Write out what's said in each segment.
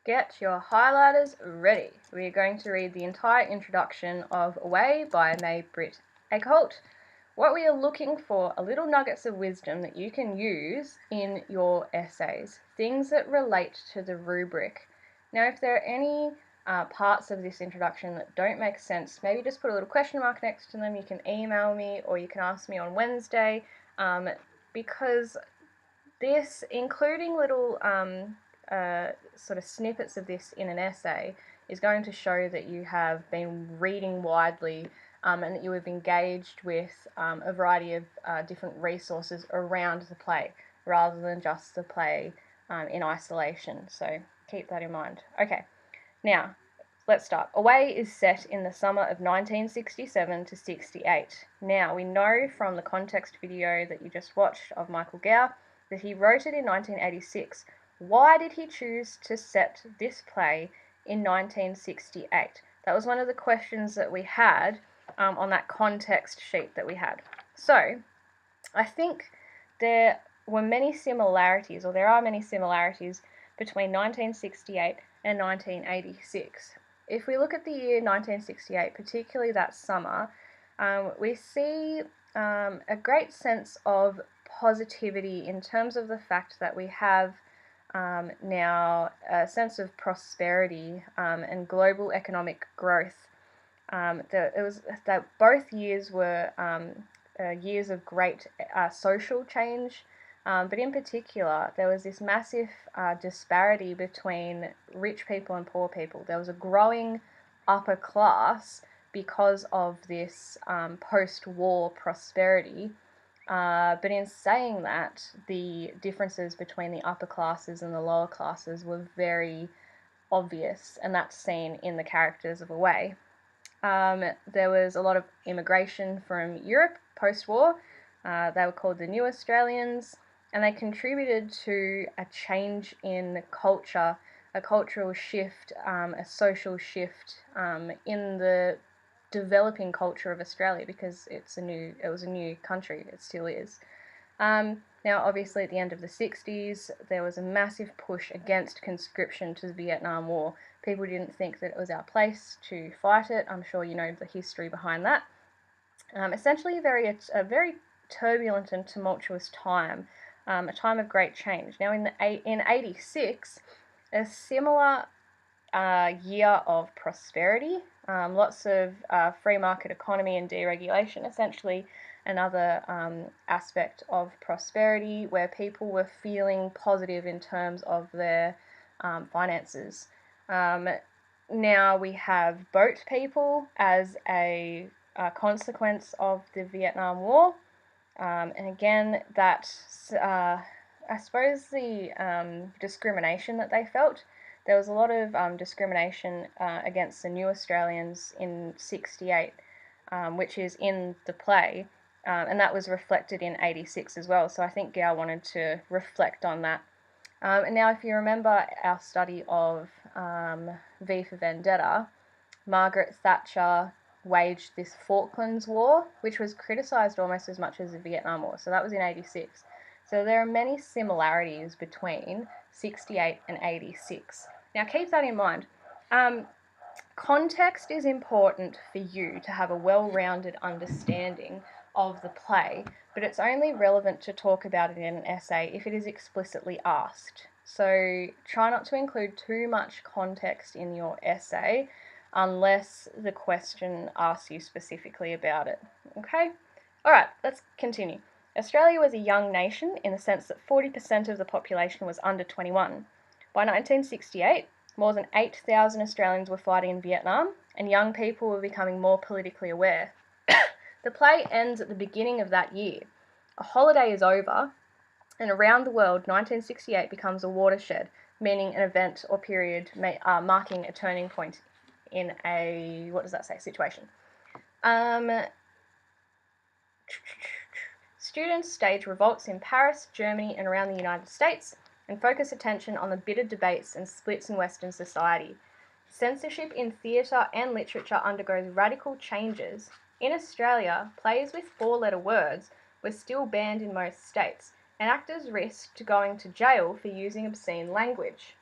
Get your highlighters ready. We are going to read the entire introduction of Away by May-Britt Eckholt. What we are looking for are little nuggets of wisdom that you can use in your essays, things that relate to the rubric. Now, if there are any parts of this introduction that don't make sense, maybe just put a little question mark next to them. You can email me or you can ask me on Wednesday, because this, including little sort of snippets of this in an essay, is going to show that you have been reading widely and that you have engaged with a variety of different resources around the play, rather than just the play in isolation. So keep that in mind. Okay, now let's start. Away is set in the summer of 1967 to 68. Now, we know from the context video that you just watched of Michael Gow that he wrote it in 1986. Why did he choose to set this play in 1968? That was one of the questions that we had on that context sheet that we had. So, I think there were many similarities, or there are many similarities, between 1968 and 1986. If we look at the year 1968, particularly that summer, we see a great sense of positivity in terms of the fact that we have now a sense of prosperity and global economic growth. That both years were years of great social change, but in particular, there was this massive disparity between rich people and poor people. There was a growing upper class because of this post-war prosperity. But in saying that, the differences between the upper classes and the lower classes were very obvious, and that's seen in the characters of Away. There was a lot of immigration from Europe post-war. They were called the New Australians, and they contributed to a change in culture, a cultural shift, a social shift in the developing culture of Australia, because it was a new country. It still is. Now, obviously, at the end of the 60s, there was a massive push against conscription to the Vietnam War. People didn't think that it was our place to fight it. I'm sure you know the history behind that. Essentially, a very turbulent and tumultuous time, a time of great change. Now, in 86, a similar year of prosperity, lots of free market economy and deregulation, essentially another aspect of prosperity where people were feeling positive in terms of their finances. Now we have boat people as a consequence of the Vietnam War, and again, that I suppose the discrimination that they felt. There was a lot of discrimination against the New Australians in 68, which is in the play, and that was reflected in 86 as well. So I think Gow wanted to reflect on that. And now, if you remember our study of V for Vendetta, Margaret Thatcher waged this Falklands War, which was criticised almost as much as the Vietnam War. So that was in 86. So there are many similarities between 68 and 86. Now keep that in mind. Context is important for you to have a well-rounded understanding of the play, but it's only relevant to talk about it in an essay if it is explicitly asked. So try not to include too much context in your essay unless the question asks you specifically about it. Okay? Alright, let's continue. Australia was a young nation in the sense that 40% of the population was under 21. By 1968, more than 8,000 Australians were fighting in Vietnam, and young people were becoming more politically aware. The play ends at the beginning of that year. A holiday is over, and around the world, 1968 becomes a watershed, meaning an event or period marking a turning point in a, what does that say, situation. Students stage revolts in Paris, Germany, and around the United States, and focus attention on the bitter debates and splits in Western society. Censorship in theatre and literature undergoes radical changes. In Australia, plays with four-letter words were still banned in most states, and actors risked going to jail for using obscene language.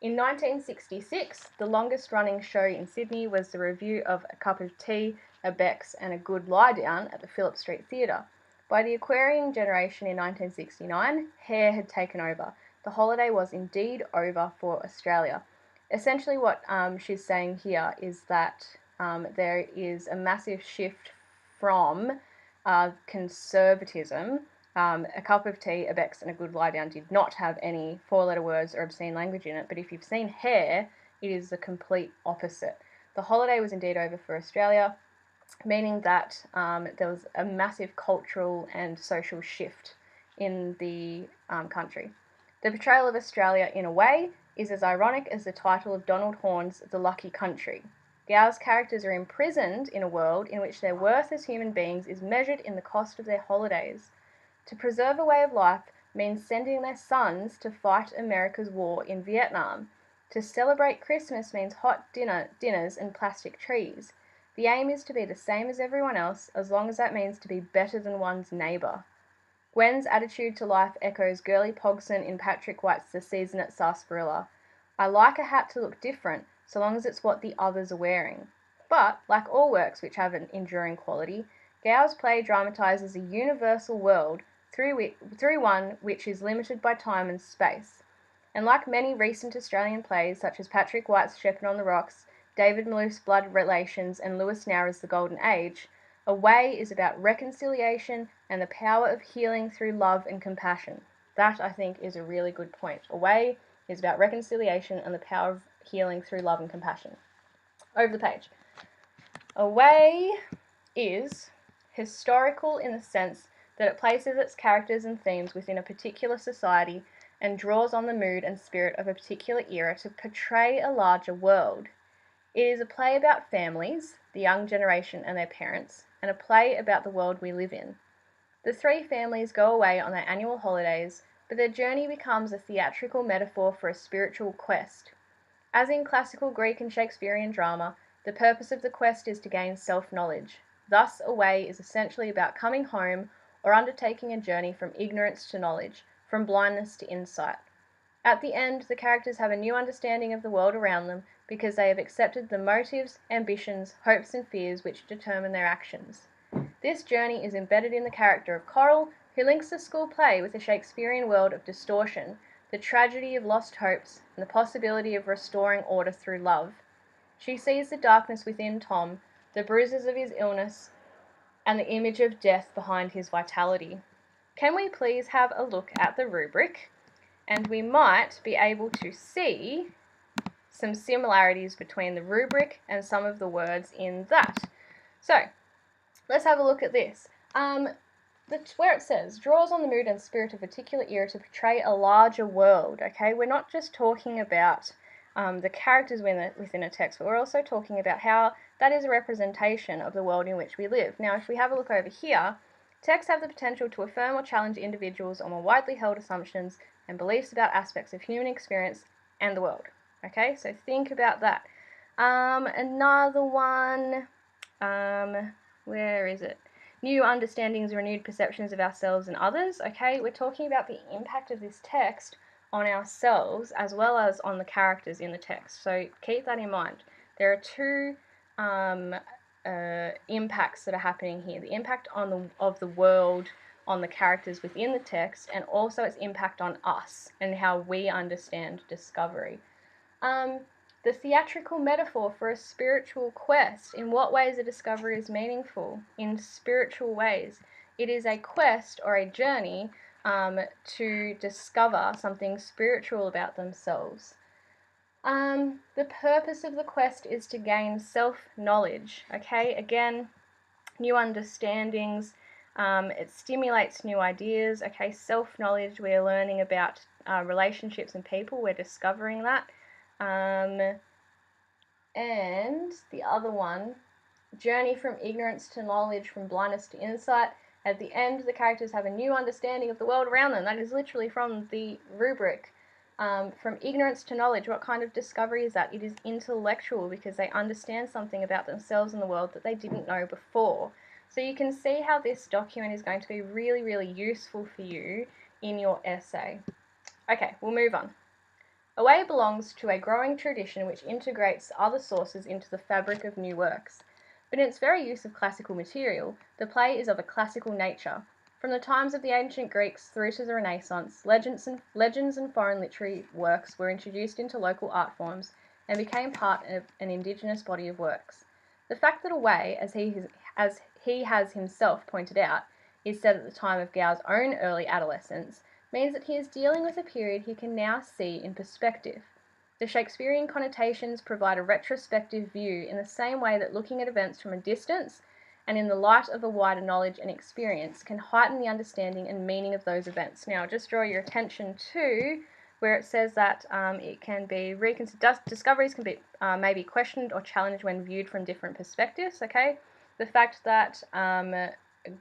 In 1966, the longest running show in Sydney was the review of A Cup of Tea, a Beck's and a Good Lie Down at the Phillip Street Theatre. By the Aquarian generation in 1969, Hair had taken over. The holiday was indeed over for Australia. Essentially what she's saying here is that there is a massive shift from conservatism. A Cup of Tea, a Beck's and a Good Lie Down did not have any four-letter words or obscene language in it, but if you've seen Hair, it is the complete opposite. The holiday was indeed over for Australia, meaning that there was a massive cultural and social shift in the country. The portrayal of Australia, in a way, is as ironic as the title of Donald Horne's The Lucky Country. Gow's characters are imprisoned in a world in which their worth as human beings is measured in the cost of their holidays. To preserve a way of life means sending their sons to fight America's war in Vietnam. To celebrate Christmas means hot dinners and plastic trees. The aim is to be the same as everyone else, as long as that means to be better than one's neighbour. Gwen's attitude to life echoes Girly Pogson in Patrick White's The Season at Sarsaparilla. I like a hat to look different, so long as it's what the others are wearing. But, like all works which have an enduring quality, Gow's play dramatises a universal world through one which is limited by time and space. And like many recent Australian plays, such as Patrick White's Shepherd on the Rocks, David Malouf's Blood Relations, and Lewis Nowra's The Golden Age, Away is about reconciliation and the power of healing through love and compassion. That, I think, is a really good point. Away is about reconciliation and the power of healing through love and compassion. Over the page. Away is historical in the sense that it places its characters and themes within a particular society and draws on the mood and spirit of a particular era to portray a larger world. It is a play about families, the young generation and their parents, and a play about the world we live in. The three families go away on their annual holidays, but their journey becomes a theatrical metaphor for a spiritual quest. As in classical Greek and Shakespearean drama, the purpose of the quest is to gain self-knowledge. Thus, Away is essentially about coming home or undertaking a journey from ignorance to knowledge, from blindness to insight. At the end, the characters have a new understanding of the world around them because they have accepted the motives, ambitions, hopes and fears which determine their actions. This journey is embedded in the character of Coral, who links the school play with the Shakespearean world of distortion, the tragedy of lost hopes, and the possibility of restoring order through love. She sees the darkness within Tom, the bruises of his illness, and the image of death behind his vitality. Can we please have a look at the rubric? And we might be able to see some similarities between the rubric and some of the words in that. So, let's have a look at this. Where it says, draws on the mood and spirit of a particular era to portray a larger world, okay? We're not just talking about the characters within a text, but we're also talking about how that is a representation of the world in which we live. Now, if we have a look over here, texts have the potential to affirm or challenge individuals on more widely held assumptions and beliefs about aspects of human experience and the world. Okay, so think about that. Another one, where is it? New understandings, renewed perceptions of ourselves and others. Okay, we're talking about the impact of this text on ourselves as well as on the characters in the text. So keep that in mind. There are two impacts that are happening here. The impact of the world on the characters within the text, and also its impact on us and how we understand discovery. The theatrical metaphor for a spiritual quest. In what ways a discovery is meaningful? In spiritual ways. It is a quest or a journey to discover something spiritual about themselves. The purpose of the quest is to gain self-knowledge. Okay, again, new understandings. It stimulates new ideas. Okay, self-knowledge, we're learning about relationships and people. We're discovering that. And the other one, journey from ignorance to knowledge, from blindness to insight. At the end, the characters have a new understanding of the world around them. That is literally from the rubric. From ignorance to knowledge, what kind of discovery is that? It is intellectual because they understand something about themselves and the world that they didn't know before. So you can see how this document is going to be really, really useful for you in your essay. Okay, we'll move on. Away belongs to a growing tradition which integrates other sources into the fabric of new works. But in its very use of classical material, the play is of a classical nature. From the times of the ancient Greeks through to the Renaissance, legends and foreign literary works were introduced into local art forms and became part of an indigenous body of works. The fact that Away, as he has himself pointed out, is set at the time of Gow's own early adolescence, means that he is dealing with a period he can now see in perspective. The Shakespearean connotations provide a retrospective view in the same way that looking at events from a distance and in the light of a wider knowledge and experience can heighten the understanding and meaning of those events. Now, just draw your attention to where it says that it can be reconsidered. Discoveries can be maybe questioned or challenged when viewed from different perspectives. Okay, the fact that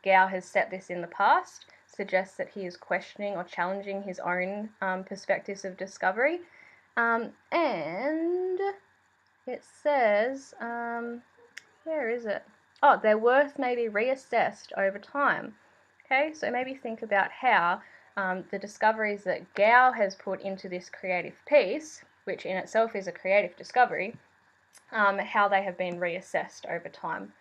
Gow has set this in the past suggests that he is questioning or challenging his own perspectives of discovery. And it says, where is it? Oh, their worth may be reassessed over time. Okay, so maybe think about how the discoveries that Gow has put into this creative piece, which in itself is a creative discovery, how they have been reassessed over time.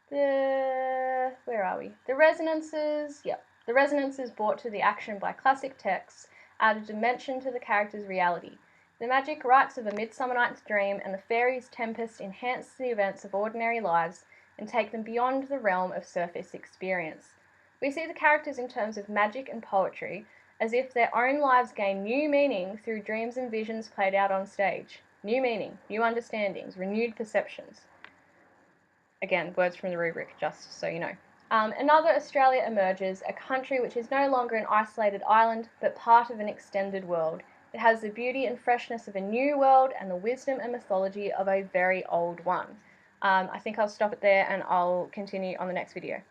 Where are we? The resonances, yep. The resonances brought to the action by classic texts add a dimension to the character's reality. The magic rites of A Midsummer Night's Dream and the fairies' tempest enhance the events of ordinary lives and take them beyond the realm of surface experience. We see the characters in terms of magic and poetry, as if their own lives gain new meaning through dreams and visions played out on stage. New meaning, new understandings, renewed perceptions. Again, words from the rubric, just so you know. Another Australia emerges, a country which is no longer an isolated island, but part of an extended world. It has the beauty and freshness of a new world and the wisdom and mythology of a very old one. I think I'll stop it there and I'll continue on the next video.